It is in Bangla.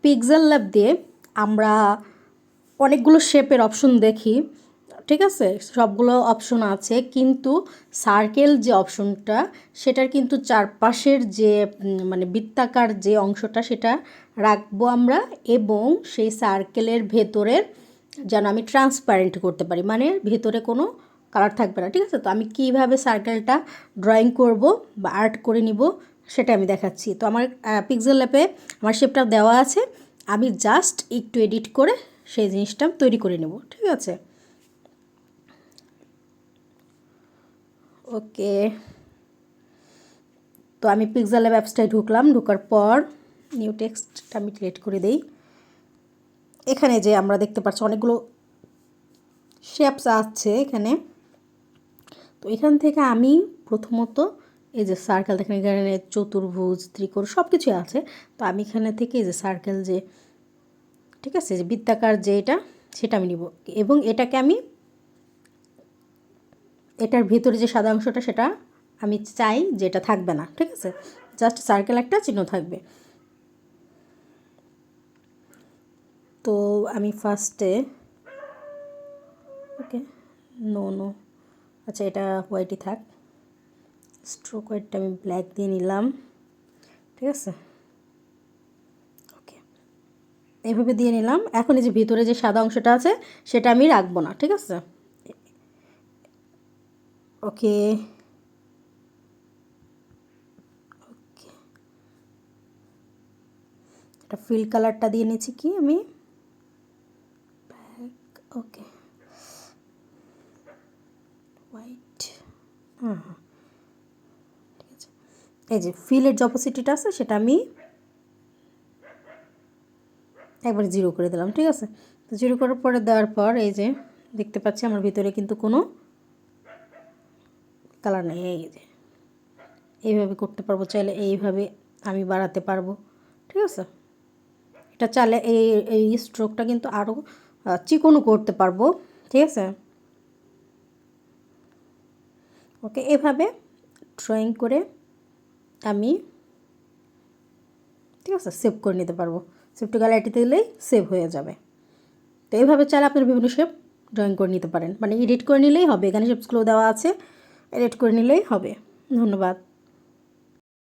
পিক্সেল ল্যাব দিয়ে আমরা অনেকগুলো শেপের অপশন দেখি, ঠিক আছে, সবগুলো অপশন আছে, কিন্তু সার্কেল যে অপশনটা সেটার কিন্তু চারপাশের যে মানে বৃত্তাকার যে অংশটা সেটা রাখবো আমরা, এবং সেই সার্কেলের ভেতরের যেন আমি ট্রান্সপারেন্ট করতে পারি, মানে ভেতরে কোনো কালার থাকবে না, ঠিক আছে। তো আমি কীভাবে সার্কেলটা ড্রয়িং করব বা আর্ট করে নিব সেটা আমি দেখাচ্ছি। তো আমার পিক্সেল ল্যাবে আমার শেপটা দেওয়া আছে, আমি জাস্ট একটু এডিট করে সেই জিনিসটা তৈরি করে নেব, ঠিক আছে। ওকে, তো আমি পিক্সেল ল্যাব অ্যাপসটায় ঢুকলাম, ঢোকার পর নিউ টেক্সটটা আমি ক্রিয়েট করে দেই। এখানে যে আমরা দেখতে পাচ্ছি অনেকগুলো শেপস আছে এখানে। তো এখান থেকে আমি প্রথমত এই যে সার্কেল, দেখেন এখানে চতুর্ভুজ, ত্রিকোণ সব কিছুই আছে। তো আমি এখানে থেকে এই যে সার্কেল যে, ঠিক আছে, যে বৃত্তাকার যে এটা, সেটা আমি নিব, এবং এটাকে আমি এটার ভিতরে যে সাদা অংশটা সেটা আমি চাই যে এটা থাকবে না, ঠিক আছে, জাস্ট সার্কেল একটা চিহ্ন থাকবে। তো আমি ফার্স্টে, ওকে, নো, আচ্ছা এটা হোয়াইটই থাক, স্ট্রোক হোয়াইটটা আমি ব্ল্যাক দিয়ে নিলাম, ঠিক আছে। ওকে, এইভাবে দিয়ে নিলাম। এখন এই যে ভিতরে যে সাদা অংশটা আছে সেটা আমি রাখবো না, ঠিক আছে। ওকে, এটা ফিল কালারটা দিয়ে নিচ্ছি কি আমি, ওকে, হোয়াইট, হ্যাঁ, ঠিক আছে। এই যে ফিলের যে অপোজিটটা আছে সেটা আমি একবার জিরো করে দিলাম, ঠিক আছে। তো জিরো করার পরে দেওয়ার পর এই যে দেখতে পাচ্ছি আমার ভিতরে কিন্তু কোনো কালার নেই। এই যে এইভাবে করতে পারবো, চাইলে এইভাবে আমি বাড়াতে পারবো, ঠিক আছে। এটা চাইলে এই স্ট্রোকটা কিন্তু আরও চিকনও করতে পারবো, ঠিক আছে। ওকে, এভাবে ড্রয়িং করে আমি, ঠিক আছে, সেভ করে নিতে পারবো। সেভ টু গ্যালারিতে দিলেই সেভ হয়ে যাবে। তো এইভাবে চাইলে আপনার বিভিন্ন শেপ ড্রয়িং করে নিতে পারেন, মানে এডিট করে নিলেই হবে। এখানে শেপসগুলো দেওয়া আছে, এডিট করে নিলেই হবে। ধন্যবাদ।